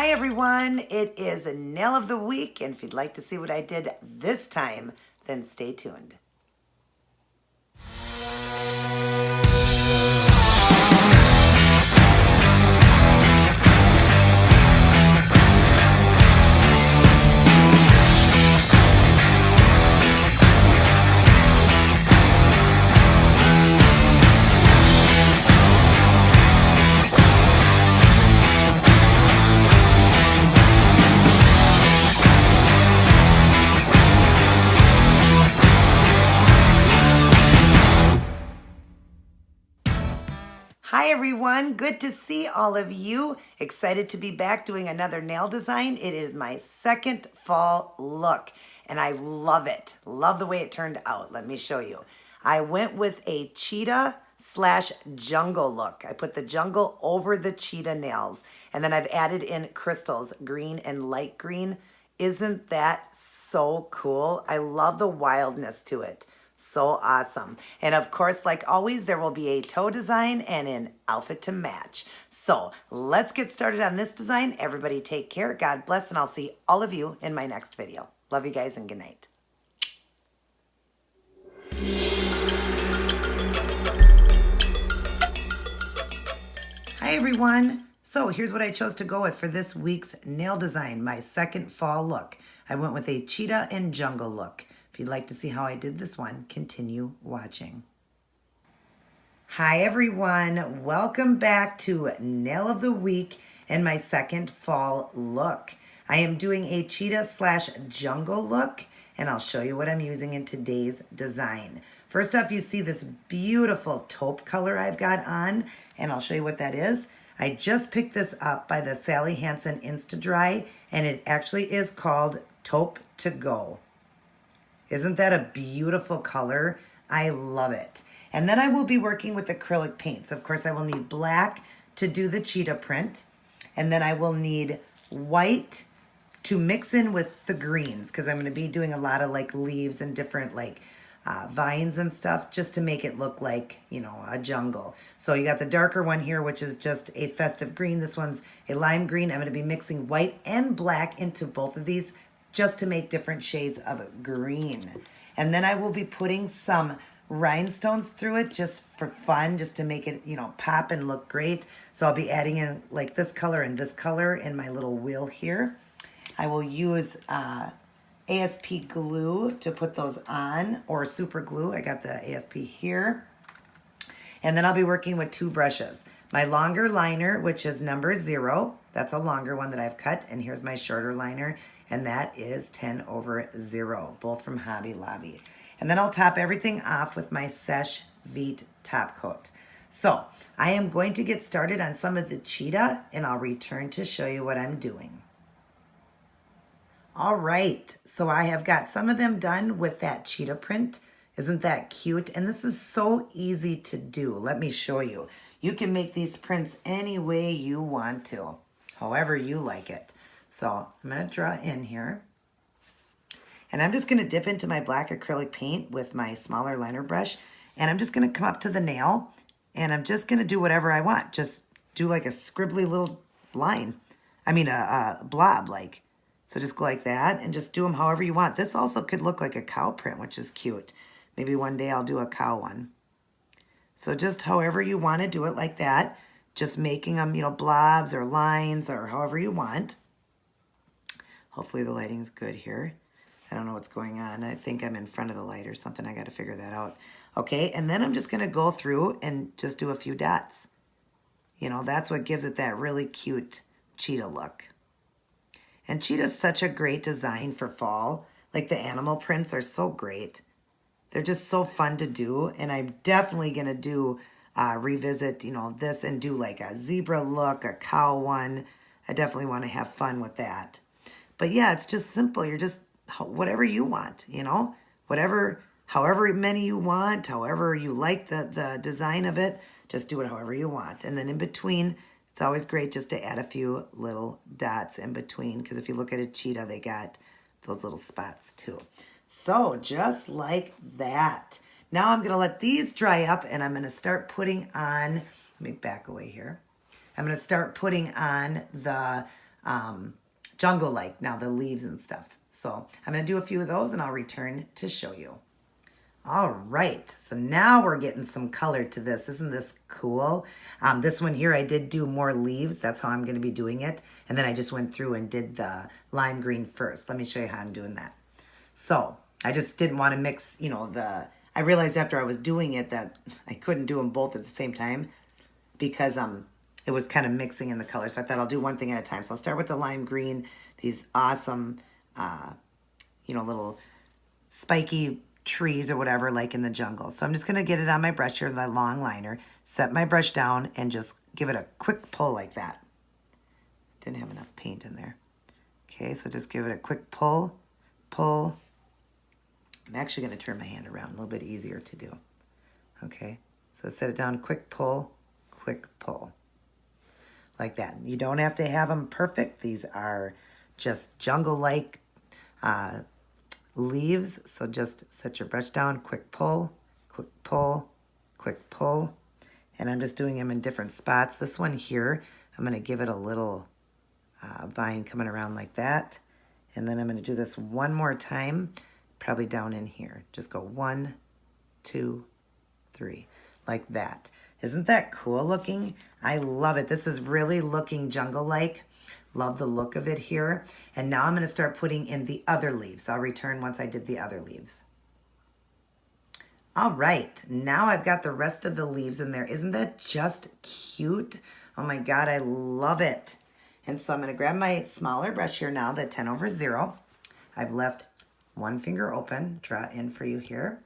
Hi everyone, it is a nail of the week, and if you'd like to see what I did this time, then stay tuned. Hi everyone, good to see all of you. Excited to be back doing another nail design. It is my second fall look and I love it. Love the way it turned out. Let me show you. I went with a cheetah / jungle look. I put the jungle over the cheetah nails and then I've added in crystals, green and light green. Isn't that so cool? I love the wildness to it. So awesome. And of course, like always, there will be a toe design and an outfit to match. So let's get started on this design. Everybody take care. God bless, and I'll see all of you in my next video. Love you guys and good night. Hi everyone. So here's what I chose to go with for this week's nail design, my second fall look. I went with a cheetah and jungle look. If you'd like to see how I did this one, continue watching. Hi everyone, welcome back to Nail of the Week and my second fall look. I am doing a cheetah / jungle look and I'll show you what I'm using in today's design. First off, you see this beautiful taupe color I've got on and I'll show you what that is. I just picked this up by the Sally Hanson Insta-Dry and it actually is called Taupe to Go. Isn't that a beautiful color? I love it. And then I will be working with acrylic paints. Of course, I will need black to do the cheetah print. And then I will need white to mix in with the greens because I'm going to be doing a lot of like leaves and different like vines and stuff just to make it look like, you know, a jungle. So you got the darker one here, which is just a festive green. This one's a lime green. I'm going to be mixing white and black into both of these just to make different shades of green. And then I will be putting some rhinestones through it just for fun, just to make it, you know, pop and look great. So I'll be adding in like this color and this color in my little wheel here. I will use ASP glue to put those on, or super glue. I got the ASP here. And then I'll be working with two brushes. My longer liner, which is number 0. That's a longer one that I've cut. And here's my shorter liner. And that is 10/0, both from Hobby Lobby. And then I'll top everything off with my Scehe Vite top coat. So I am going to get started on some of the cheetah and I'll return to show you what I'm doing. All right, so I have got some of them done with that cheetah print. Isn't that cute? And this is so easy to do. Let me show you. You can make these prints any way you want to, however you like it. So I'm going to draw in here. And I'm just going to dip into my black acrylic paint with my smaller liner brush. And I'm just going to come up to the nail. And I'm just going to do whatever I want. Just do like a scribbly little line. I mean a blob like. So just go like that and just do them however you want. This also could look like a cow print, which is cute. Maybe one day I'll do a cow one. So just however you want to do it like that. Just making them, you know, blobs or lines or however you want. Hopefully the lighting's good here. I don't know what's going on. I think I'm in front of the light or something. I got to figure that out. Okay, and then I'm just going to go through and just do a few dots. You know, that's what gives it that really cute cheetah look. And cheetah's such a great design for fall. Like the animal prints are so great. They're just so fun to do. And I'm definitely going to do, revisit, you know, this and do like a zebra look, a cow one. I definitely want to have fun with that. But yeah, it's just simple. You're just whatever you want, you know, whatever, however many you want, however you like the design of it, just do it however you want. And then in between, it's always great just to add a few little dots in between, because if you look at a cheetah, they got those little spots too. So just like that. Now I'm going to let these dry up and I'm going to start putting on, let me back away here. I'm going to start putting on the jungle-like now, the leaves and stuff. So I'm going to do a few of those and I'll return to show you. All right, so now we're getting some color to this. Isn't this cool? This one here, I did do more leaves. That's how I'm going to be doing it. And then I just went through and did the lime green first. Let me show you how I'm doing that. So I just didn't want to mix, you know, I realized after I was doing it that I couldn't do them both at the same time because it was kind of mixing in the color. So I thought I'll do one thing at a time. So I'll start with the lime green, these awesome, you know, little spiky trees or whatever, like in the jungle. So I'm just going to get it on my brush here, the long liner, set my brush down and just give it a quick pull like that. Didn't have enough paint in there. Okay, so just give it a quick pull, pull. I'm actually going to turn my hand around, a little bit easier to do. Okay, so set it down, quick pull, like that. You don't have to have them perfect. These are just jungle-like leaves. So just set your brush down, quick pull, quick pull, quick pull. And I'm just doing them in different spots. This one here, I'm going to give it a little vine coming around like that. And then I'm going to do this one more time, probably down in here. Just go 1, 2, 3, like that. Isn't that cool looking? I love it. This is really looking jungle-like. Love the look of it here. And now I'm going to start putting in the other leaves. I'll return once I did the other leaves. All right, now I've got the rest of the leaves in there. Isn't that just cute? Oh my God, I love it. And so I'm going to grab my smaller brush here now, the 10/0. I've left one finger open, draw in for you here.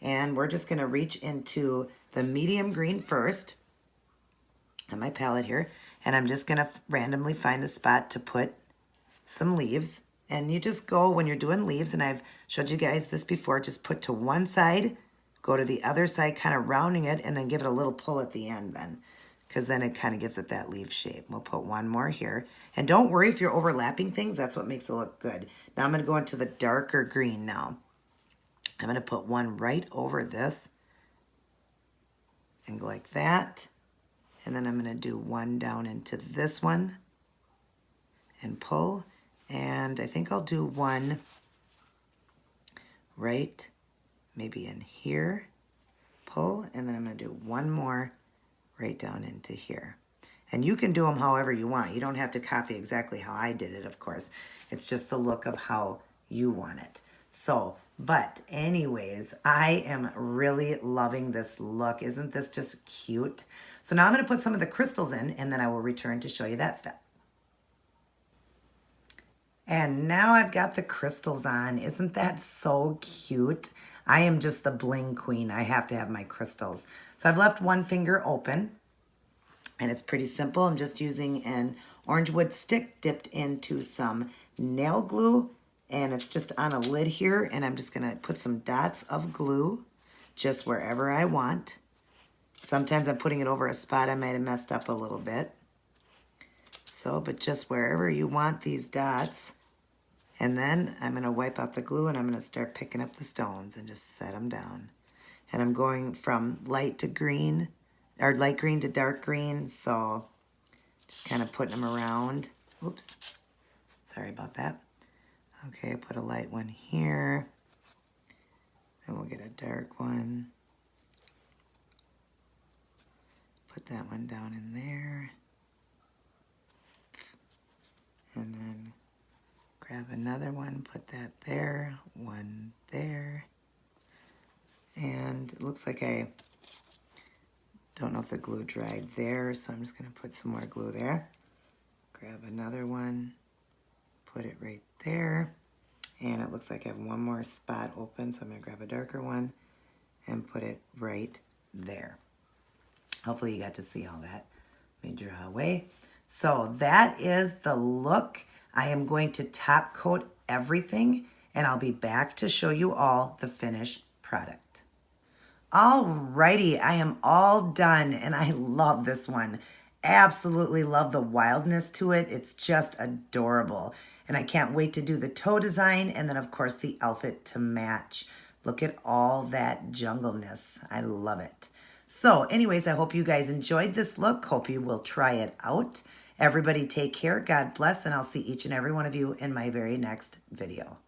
And we're just going to reach into the medium green first on my palette here. And I'm just going to randomly find a spot to put some leaves. And you just go, when you're doing leaves, and I've showed you guys this before, just put to one side, go to the other side, kind of rounding it, and then give it a little pull at the end then, because then it kind of gives it that leaf shape. We'll put one more here. And don't worry if you're overlapping things, that's what makes it look good. Now I'm going to go into the darker green now. I'm going to put one right over this and go like that. And then I'm going to do one down into this one and pull. And I think I'll do one right maybe in here, pull, and then I'm going to do one more right down into here. And you can do them however you want. You don't have to copy exactly how I did it, of course. It's just the look of how you want it. So, but anyways, I am really loving this look. Isn't this just cute? So now I'm going to put some of the crystals in, and then I will return to show you that step. And now I've got the crystals on. Isn't that so cute? I am just the bling queen. I have to have my crystals. So I've left one finger open, and it's pretty simple. I'm just using an orange wood stick dipped into some nail glue, and it's just on a lid here, and I'm just going to put some dots of glue just wherever I want. Sometimes I'm putting it over a spot I might have messed up a little bit. So, but just wherever you want these dots. And then I'm going to wipe out the glue and I'm going to start picking up the stones and just set them down. And I'm going from light to green, or light green to dark green. So just kind of putting them around. Oops, sorry about that. Okay, I put a light one here. Then we'll get a dark one. Put that one down in there. And then grab another one, put that there, one there. And it looks like I don't know if the glue dried there, so I'm just going to put some more glue there. Grab another one, put it right there. And it looks like I have one more spot open, so I'm going to grab a darker one and put it right there. Hopefully you got to see all that. Let me draw away. So that is the look. I am going to top coat everything, and I'll be back to show you all the finished product. Alrighty, I am all done, and I love this one. Absolutely love the wildness to it. It's just adorable. And I can't wait to do the toe design, and then of course the outfit to match. Look at all that jungleness. I love it. So anyways, I hope you guys enjoyed this look. Hope you will try it out. Everybody take care. God bless, and I'll see each and every one of you in my very next video.